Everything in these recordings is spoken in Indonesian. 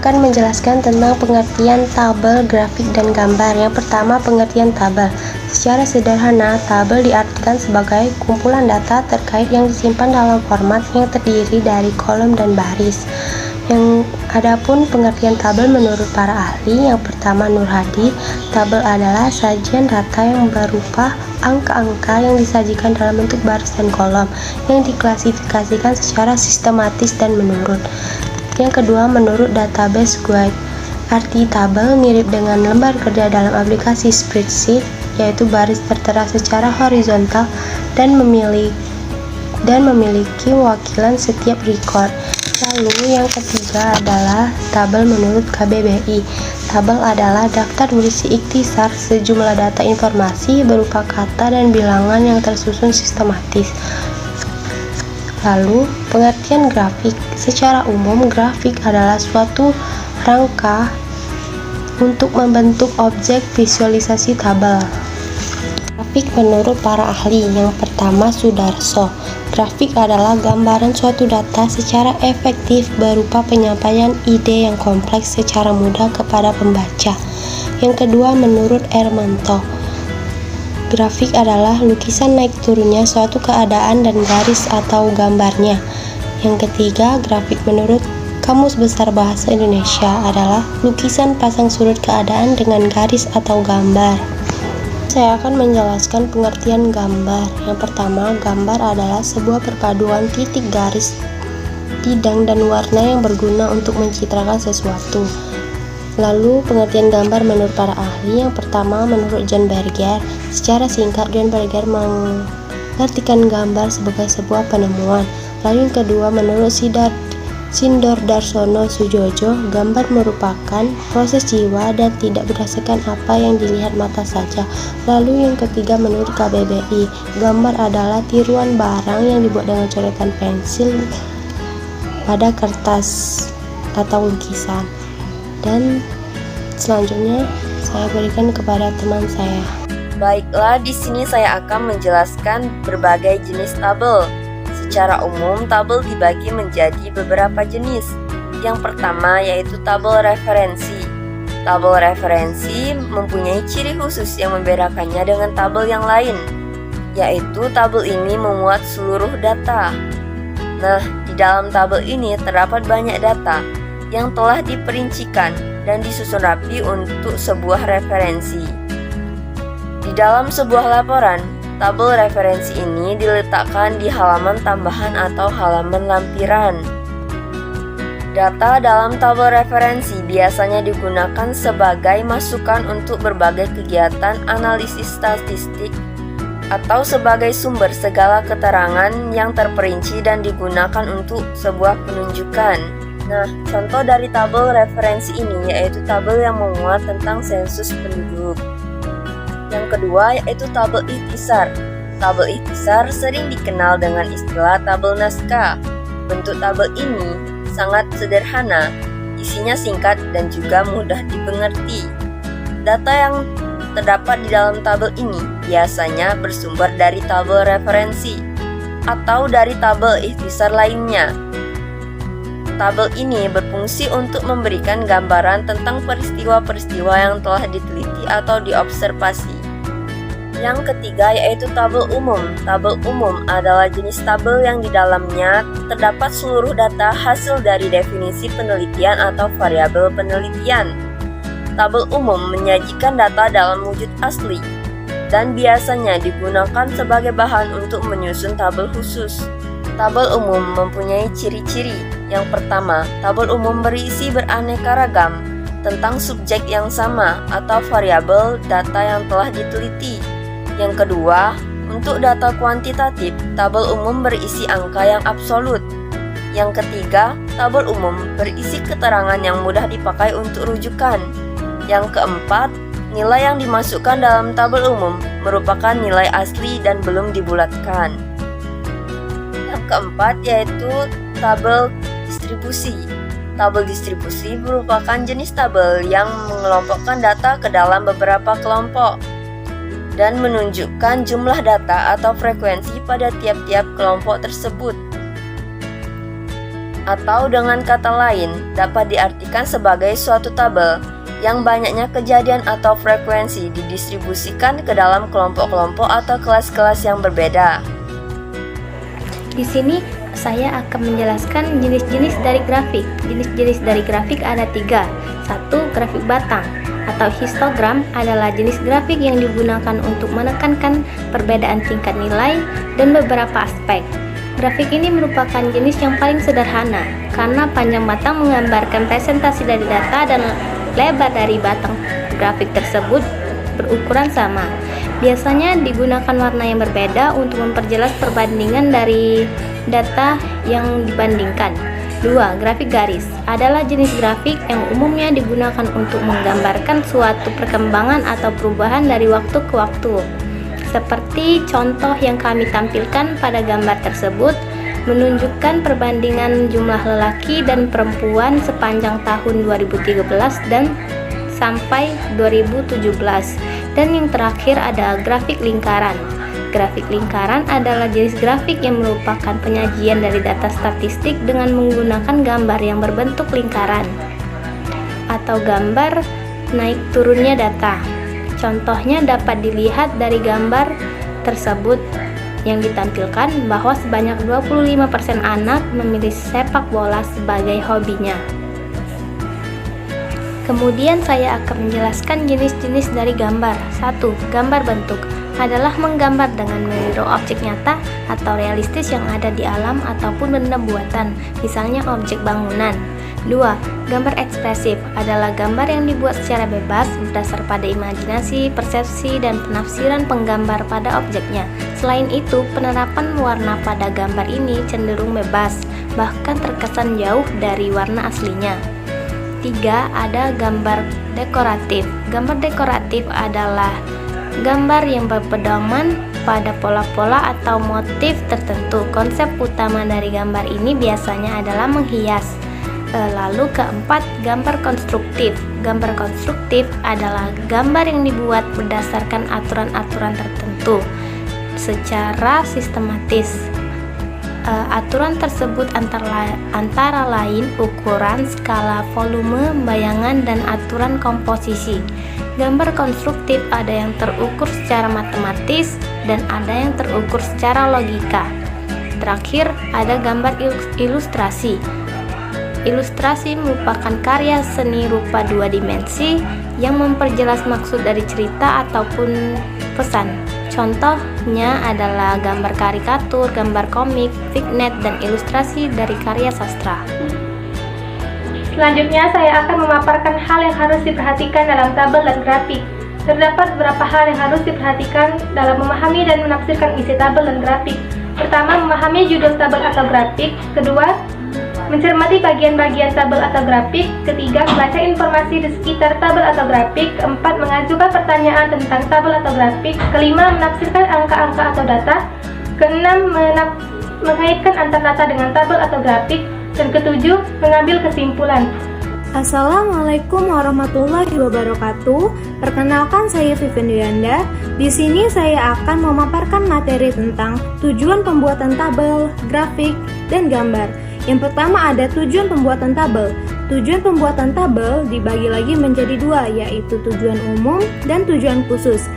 akan menjelaskan tentang pengertian tabel, grafik, dan gambar. Yang pertama, pengertian tabel. Secara sederhana, tabel diartikan sebagai kumpulan data terkait yang disimpan dalam format yang terdiri dari kolom dan baris. Adapun pengertian tabel menurut para ahli, yang pertama Nur Hadi, tabel adalah sajian data yang berupa angka-angka yang disajikan dalam bentuk baris dan kolom yang diklasifikasikan secara sistematis dan menurut. Yang kedua, menurut database guide. Arti tabel mirip dengan lembar kerja dalam aplikasi spreadsheet, yaitu baris tertera secara horizontal dan memiliki wakilan setiap record. Lalu yang ketiga adalah tabel menurut KBBI. Tabel adalah daftar berisi ikhtisar sejumlah data informasi berupa kata dan bilangan yang tersusun sistematis. Lalu, pengertian grafik. Secara umum, grafik adalah suatu rangka untuk membentuk objek visualisasi tabel. Grafik menurut para ahli. Yang pertama, Sudarso. Grafik adalah gambaran suatu data secara efektif berupa penyampaian ide yang kompleks secara mudah kepada pembaca. Yang kedua, menurut Ermanto. Grafik adalah lukisan naik turunnya suatu keadaan dan garis atau gambarnya. Yang ketiga, grafik menurut Kamus Besar Bahasa Indonesia adalah lukisan pasang surut keadaan dengan garis atau gambar. Saya akan menjelaskan pengertian gambar. Yang pertama, gambar adalah sebuah perpaduan titik garis, bidang, dan warna yang berguna untuk mencitrakan sesuatu. Lalu, pengertian gambar menurut para ahli. Yang pertama, menurut John Berger. Secara singkat, John Berger mengartikan gambar sebagai sebuah penemuan. Lalu yang kedua, menurut Sindor Darsono Sujojo, gambar merupakan proses jiwa dan tidak berdasarkan apa yang dilihat mata saja. Lalu yang ketiga, menurut KBBI, gambar adalah tiruan barang yang dibuat dengan coretan pensil pada kertas atau lukisan. Dan selanjutnya saya berikan kepada teman saya. Baiklah, di sini saya akan menjelaskan berbagai jenis tabel. Secara umum, tabel dibagi menjadi beberapa jenis. Yang pertama yaitu tabel referensi. Tabel referensi mempunyai ciri khusus yang membedakannya dengan tabel yang lain, yaitu tabel ini memuat seluruh data. Nah, di dalam tabel ini terdapat banyak data yang telah diperincikan dan disusun rapi untuk sebuah referensi. Di dalam sebuah laporan, tabel referensi ini diletakkan di halaman tambahan atau halaman lampiran. Data dalam tabel referensi biasanya digunakan sebagai masukan untuk berbagai kegiatan analisis statistik atau sebagai sumber segala keterangan yang terperinci dan digunakan untuk sebuah penunjukan. Nah, contoh dari tabel referensi ini yaitu tabel yang memuat tentang sensus penduduk. Yang kedua yaitu tabel ikhtisar. Tabel ikhtisar sering dikenal dengan istilah tabel naskah. Bentuk tabel ini sangat sederhana, isinya singkat dan juga mudah dimengerti. Data yang terdapat di dalam tabel ini biasanya bersumber dari tabel referensi atau dari tabel ikhtisar lainnya. Tabel ini berfungsi untuk memberikan gambaran tentang peristiwa-peristiwa yang telah diteliti atau diobservasi. Yang ketiga yaitu tabel umum. Tabel umum adalah jenis tabel yang di dalamnya terdapat seluruh data hasil dari definisi penelitian atau variabel penelitian. Tabel umum menyajikan data dalam wujud asli dan biasanya digunakan sebagai bahan untuk menyusun tabel khusus. Tabel umum mempunyai ciri-ciri. Yang pertama, tabel umum berisi beraneka ragam tentang subjek yang sama atau variabel data yang telah diteliti. Yang kedua, untuk data kuantitatif, tabel umum berisi angka yang absolut. Yang ketiga, tabel umum berisi keterangan yang mudah dipakai untuk rujukan. Yang keempat, nilai yang dimasukkan dalam tabel umum merupakan nilai asli dan belum dibulatkan. Yang keempat yaitu tabel distribusi. Tabel distribusi merupakan jenis tabel yang mengelompokkan data ke dalam beberapa kelompok dan menunjukkan jumlah data atau frekuensi pada tiap-tiap kelompok tersebut. Atau dengan kata lain, dapat diartikan sebagai suatu tabel yang banyaknya kejadian atau frekuensi didistribusikan ke dalam kelompok-kelompok atau kelas-kelas yang berbeda. Di sini saya akan menjelaskan jenis-jenis dari grafik. Jenis-jenis dari grafik ada 3. 1. Grafik batang atau histogram adalah jenis grafik yang digunakan untuk menekankan perbedaan tingkat nilai dan beberapa aspek. Grafik ini merupakan jenis yang paling sederhana karena panjang batang menggambarkan presentasi dari data dan lebar dari batang grafik tersebut berukuran sama. Biasanya digunakan warna yang berbeda untuk memperjelas perbandingan dari data yang dibandingkan. 2. Grafik garis adalah jenis grafik yang umumnya digunakan untuk menggambarkan suatu perkembangan atau perubahan dari waktu ke waktu. Seperti contoh yang kami tampilkan pada gambar tersebut, menunjukkan perbandingan jumlah lelaki dan perempuan sepanjang tahun 2013 dan sampai 2017. Dan yang terakhir ada grafik lingkaran. Grafik lingkaran adalah jenis grafik yang merupakan penyajian dari data statistik dengan menggunakan gambar yang berbentuk lingkaran atau gambar naik turunnya data. Contohnya dapat dilihat dari gambar tersebut yang ditampilkan bahwa sebanyak 25% anak memilih sepak bola sebagai hobinya. Kemudian saya akan menjelaskan jenis-jenis dari gambar. 1. Gambar bentuk adalah menggambar dengan meniru objek nyata atau realistis yang ada di alam ataupun benda buatan, misalnya objek bangunan. 2. Gambar ekspresif adalah gambar yang dibuat secara bebas berdasar pada imajinasi, persepsi, dan penafsiran penggambar pada objeknya. Selain itu, penerapan warna pada gambar ini cenderung bebas, bahkan terkesan jauh dari warna aslinya. 3. Ada gambar dekoratif. Gambar dekoratif adalah gambar yang berpedoman pada pola-pola atau motif tertentu. Konsep utama dari gambar ini biasanya adalah menghias. Lalu keempat, gambar konstruktif. Gambar konstruktif adalah gambar yang dibuat berdasarkan aturan-aturan tertentu secara sistematis. Aturan tersebut antara lain ukuran, skala, volume, bayangan, dan aturan komposisi. Gambar konstruktif ada yang terukur secara matematis dan ada yang terukur secara logika. Terakhir, ada gambar ilustrasi. Ilustrasi merupakan karya seni rupa 2 dimensi yang memperjelas maksud dari cerita ataupun pesan. Contohnya adalah gambar karikatur, gambar komik, vignet, dan ilustrasi dari karya sastra. Selanjutnya, saya akan memaparkan hal yang harus diperhatikan dalam tabel dan grafik. Terdapat beberapa hal yang harus diperhatikan dalam memahami dan menafsirkan isi tabel dan grafik. Pertama, memahami judul tabel atau grafik. Kedua, mencermati bagian-bagian tabel atau grafik. Ketiga, membaca informasi di sekitar tabel atau grafik. Keempat, mengajukan pertanyaan tentang tabel atau grafik. Kelima, menafsirkan angka-angka atau data. Keenam, mengaitkan antar data dengan tabel atau grafik. Dan ketujuh, mengambil kesimpulan. Assalamualaikum warahmatullahi wabarakatuh. Perkenalkan, saya Vivian Duyanda. Di sini saya akan memaparkan materi tentang tujuan pembuatan tabel, grafik, dan gambar. Yang pertama ada tujuan pembuatan tabel. Tujuan pembuatan tabel dibagi lagi menjadi 2, yaitu tujuan umum dan tujuan khusus.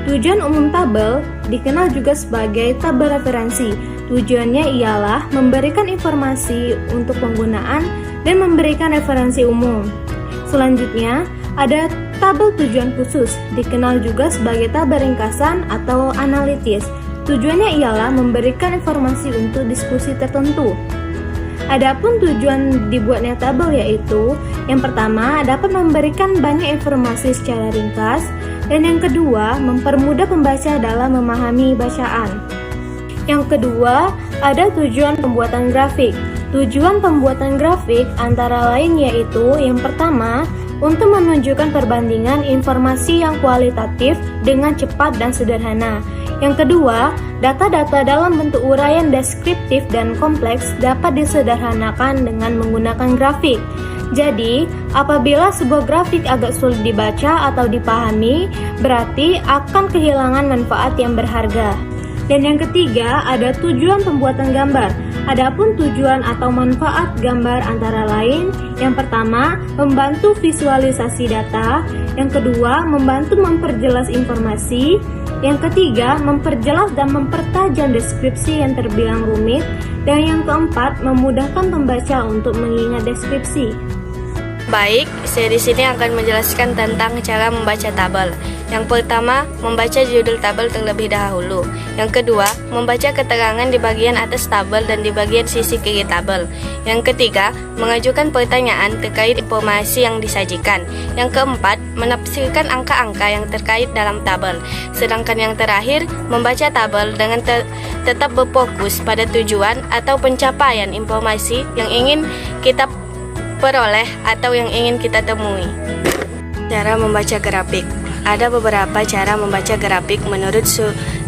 Tujuan umum tabel dikenal juga sebagai tabel referensi. Tujuannya ialah memberikan informasi untuk penggunaan dan memberikan referensi umum. Selanjutnya, ada tabel tujuan khusus, dikenal juga sebagai tabel ringkasan atau analitis. Tujuannya ialah memberikan informasi untuk diskusi tertentu. Adapun tujuan dibuatnya tabel yaitu, yang pertama dapat memberikan banyak informasi secara ringkas, dan yang kedua mempermudah pembaca dalam memahami bacaan. Yang kedua, ada tujuan pembuatan grafik. Tujuan pembuatan grafik antara lain yaitu, yang pertama, untuk menunjukkan perbandingan informasi yang kualitatif dengan cepat dan sederhana. Yang kedua, data-data dalam bentuk uraian deskriptif dan kompleks dapat disederhanakan dengan menggunakan grafik. Jadi, apabila sebuah grafik agak sulit dibaca atau dipahami, berarti akan kehilangan manfaat yang berharga. Dan yang ketiga, ada tujuan pembuatan gambar. Adapun tujuan atau manfaat gambar antara lain, yang pertama, membantu visualisasi data, yang kedua, membantu memperjelas informasi, yang ketiga, memperjelas dan mempertajam deskripsi yang terbilang rumit, dan yang keempat, memudahkan pembaca untuk mengingat deskripsi. Baik, saya di sini akan menjelaskan tentang cara membaca tabel. Yang pertama, membaca judul tabel terlebih dahulu. Yang kedua, membaca keterangan di bagian atas tabel dan di bagian sisi kiri tabel. Yang ketiga, mengajukan pertanyaan terkait informasi yang disajikan. Yang keempat, menafsirkan angka-angka yang terkait dalam tabel. Sedangkan yang terakhir, membaca tabel dengan tetap berfokus pada tujuan atau pencapaian informasi yang ingin kita peroleh atau yang ingin kita temui. Cara membaca grafik. Ada beberapa cara membaca grafik menurut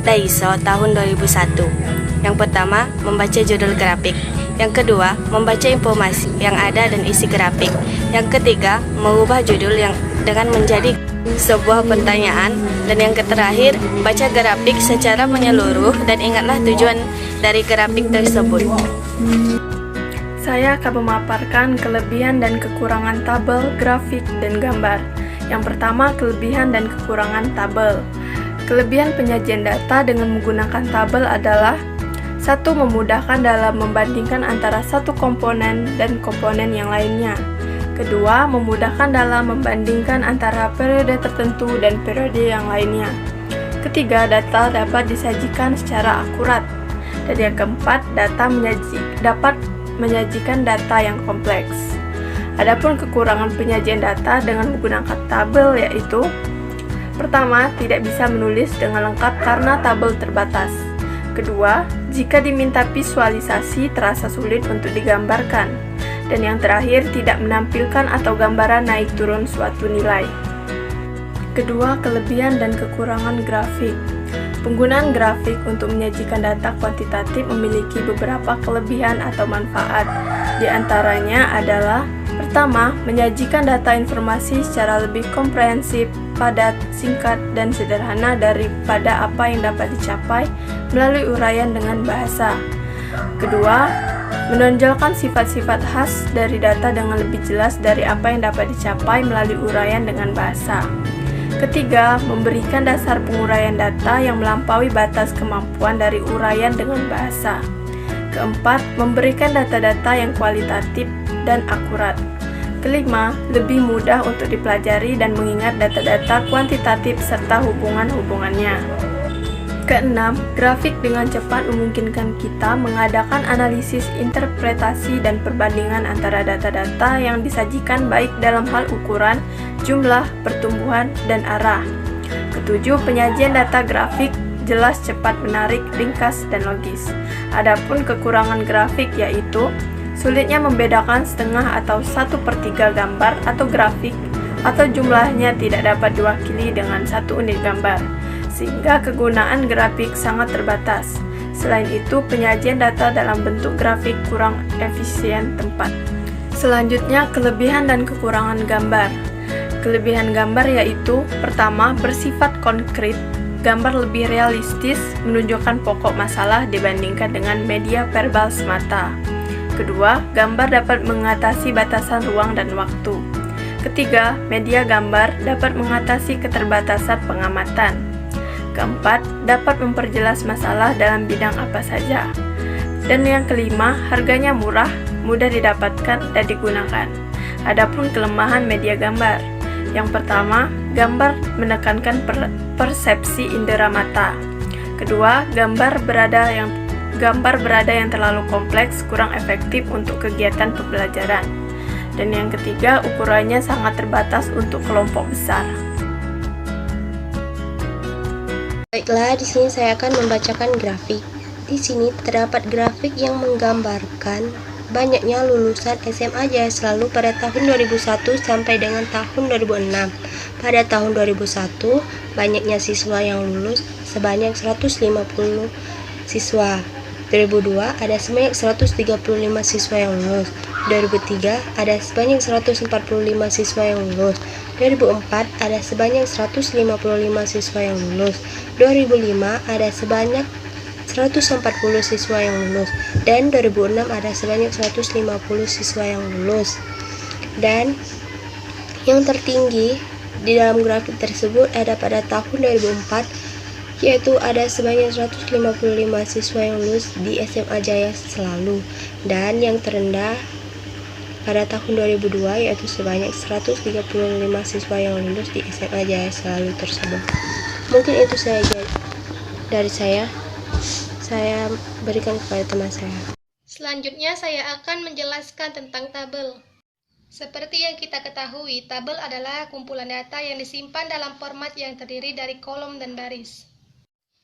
Daiso tahun 2001. Yang pertama, membaca judul grafik. Yang kedua, membaca informasi yang ada dan isi grafik. Yang ketiga, mengubah judul yang dengan menjadi sebuah pertanyaan. Dan yang terakhir, baca grafik secara menyeluruh dan ingatlah tujuan dari grafik tersebut. Saya akan memaparkan kelebihan dan kekurangan tabel, grafik, dan gambar. Yang pertama, kelebihan dan kekurangan tabel. Kelebihan penyajian data dengan menggunakan tabel adalah: 1. Memudahkan dalam membandingkan antara satu komponen dan komponen yang lainnya. Kedua, memudahkan dalam membandingkan antara periode tertentu dan periode yang lainnya. Ketiga, data dapat disajikan secara akurat. Dan yang keempat, data dapat menyajikan data yang kompleks. Adapun kekurangan penyajian data dengan menggunakan tabel yaitu: pertama, tidak bisa menulis dengan lengkap karena tabel terbatas. Kedua, jika diminta visualisasi terasa sulit untuk digambarkan. Dan yang terakhir, tidak menampilkan atau gambaran naik turun suatu nilai. Kedua, kelebihan dan kekurangan grafik. Penggunaan grafik untuk menyajikan data kuantitatif memiliki beberapa kelebihan atau manfaat. Di antaranya adalah: pertama, menyajikan data informasi secara lebih komprehensif, padat, singkat, dan sederhana daripada apa yang dapat dicapai melalui uraian dengan bahasa. Kedua, menonjolkan sifat-sifat khas dari data dengan lebih jelas dari apa yang dapat dicapai melalui uraian dengan bahasa. Ketiga, memberikan dasar penguraian data yang melampaui batas kemampuan dari uraian dengan bahasa. Keempat, memberikan data-data yang kualitatif dan akurat. Kelima, lebih mudah untuk dipelajari dan mengingat data-data kuantitatif serta hubungan-hubungannya. Keenam, grafik dengan cepat memungkinkan kita mengadakan analisis, interpretasi, dan perbandingan antara data-data yang disajikan baik dalam hal ukuran, jumlah, pertumbuhan, dan arah. Ketujuh, penyajian data grafik jelas, cepat, menarik, ringkas, dan logis. Adapun kekurangan grafik yaitu: sulitnya membedakan setengah atau 1/3 gambar atau grafik, atau jumlahnya tidak dapat diwakili dengan satu unit gambar, sehingga kegunaan grafik sangat terbatas. Selain itu, penyajian data dalam bentuk grafik kurang efisien tempat. Selanjutnya, kelebihan dan kekurangan gambar. Kelebihan gambar yaitu: pertama, bersifat konkret, gambar lebih realistis, menunjukkan pokok masalah dibandingkan dengan media verbal semata. Kedua, gambar dapat mengatasi batasan ruang dan waktu. Ketiga, media gambar dapat mengatasi keterbatasan pengamatan. Keempat, dapat memperjelas masalah dalam bidang apa saja. Dan yang kelima, harganya murah, mudah didapatkan dan digunakan. Adapun kelemahan media gambar. Yang pertama, gambar menekankan persepsi indera mata. Kedua, gambar berada yang terlalu kompleks, kurang efektif untuk kegiatan pembelajaran. Dan yang ketiga, ukurannya sangat terbatas untuk kelompok besar. Baiklah, di sini saya akan membacakan grafik. Di sini terdapat grafik yang menggambarkan banyaknya lulusan SMA Jaya Selalu pada tahun 2001 sampai dengan tahun 2006. Pada tahun 2001, banyaknya siswa yang lulus sebanyak 150 siswa. 2002 ada sebanyak 135 siswa yang lulus. 2003 ada sebanyak 145 siswa yang lulus. 2004 ada sebanyak 155 siswa yang lulus. 2005 ada sebanyak 140 siswa yang lulus. Dan 2006 ada sebanyak 150 siswa yang lulus. Dan yang tertinggi di dalam grafik tersebut ada pada tahun 2004, yaitu ada sebanyak 155 siswa yang lulus di SMA Jaya Selalu. Dan yang terendah pada tahun 2002 yaitu sebanyak 135 siswa yang lulus di SMA Jaya Selalu tersebut. Mungkin itu saja dari saya berikan kepada teman saya. Selanjutnya saya akan menjelaskan tentang tabel. Seperti yang kita ketahui, tabel adalah kumpulan data yang disimpan dalam format yang terdiri dari kolom dan baris.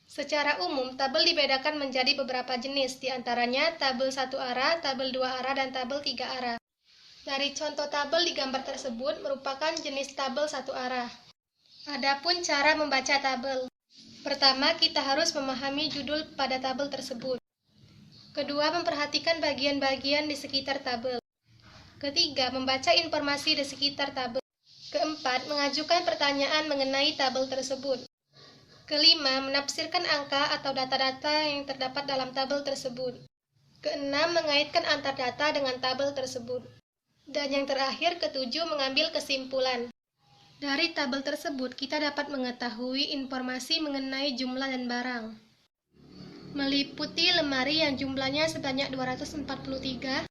Secara umum, tabel dibedakan menjadi beberapa jenis, diantaranya tabel satu arah, tabel dua arah, dan tabel tiga arah. Dari contoh tabel di gambar tersebut merupakan jenis tabel satu arah. Adapun cara membaca tabel. Pertama, kita harus memahami judul pada tabel tersebut. Kedua, memperhatikan bagian-bagian di sekitar tabel. Ketiga, membaca informasi di sekitar tabel. Keempat, mengajukan pertanyaan mengenai tabel tersebut. Kelima, menafsirkan angka atau data-data yang terdapat dalam tabel tersebut. Keenam, mengaitkan antar data dengan tabel tersebut. Dan yang terakhir, ketujuh, mengambil kesimpulan. Dari tabel tersebut, kita dapat mengetahui informasi mengenai jumlah dan barang. Meliputi lemari yang jumlahnya sebanyak 243,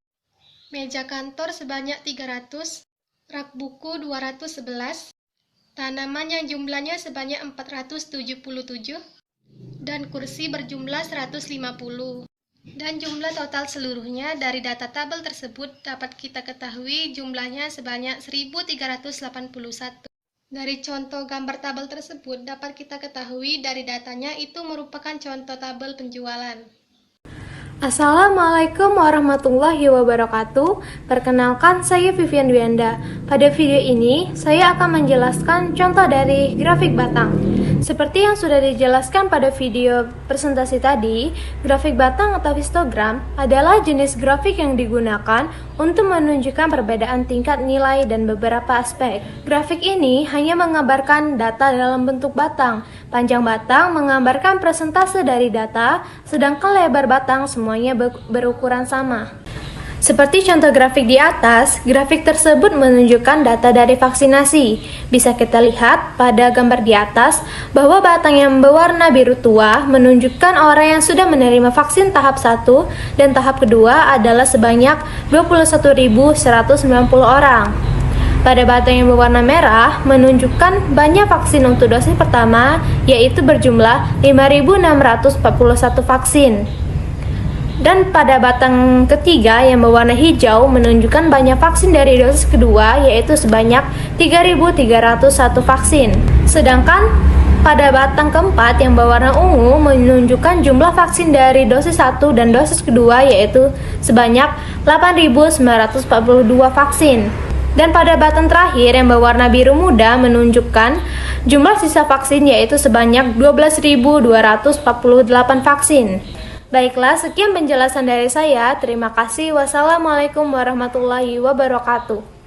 meja kantor sebanyak 300, rak buku 211, tanaman yang jumlahnya sebanyak 477, dan kursi berjumlah 150. Dan jumlah total seluruhnya dari data tabel tersebut dapat kita ketahui jumlahnya sebanyak 1381. Dari contoh gambar tabel tersebut dapat kita ketahui dari datanya itu merupakan contoh tabel penjualan. Assalamualaikum warahmatullahi wabarakatuh. Perkenalkan, saya Vivian Dwianda. Pada video ini, saya akan menjelaskan contoh dari grafik batang. Seperti yang sudah dijelaskan pada video presentasi tadi, grafik batang atau histogram adalah jenis grafik yang digunakan untuk menunjukkan perbedaan tingkat nilai dan beberapa aspek. Grafik ini hanya menggambarkan data dalam bentuk batang. Panjang batang menggambarkan persentase dari data, sedangkan lebar batang semuanya berukuran sama. Seperti contoh grafik di atas, grafik tersebut menunjukkan data dari vaksinasi. Bisa kita lihat pada gambar di atas bahwa batang yang berwarna biru tua menunjukkan orang yang sudah menerima vaksin tahap 1 dan tahap kedua adalah sebanyak 21.190 orang. Pada batang yang berwarna merah menunjukkan banyak vaksin untuk dosis pertama, yaitu berjumlah 5.641 vaksin. Dan pada batang ketiga yang berwarna hijau menunjukkan banyak vaksin dari dosis kedua, yaitu sebanyak 3.301 vaksin. Sedangkan pada batang keempat yang berwarna ungu menunjukkan jumlah vaksin dari dosis 1 dan dosis kedua, yaitu sebanyak 8.942 vaksin. Dan pada batang terakhir yang berwarna biru muda menunjukkan jumlah sisa vaksin, yaitu sebanyak 12.248 vaksin. Baiklah, sekian penjelasan dari saya. Terima kasih. Wassalamualaikum warahmatullahi wabarakatuh.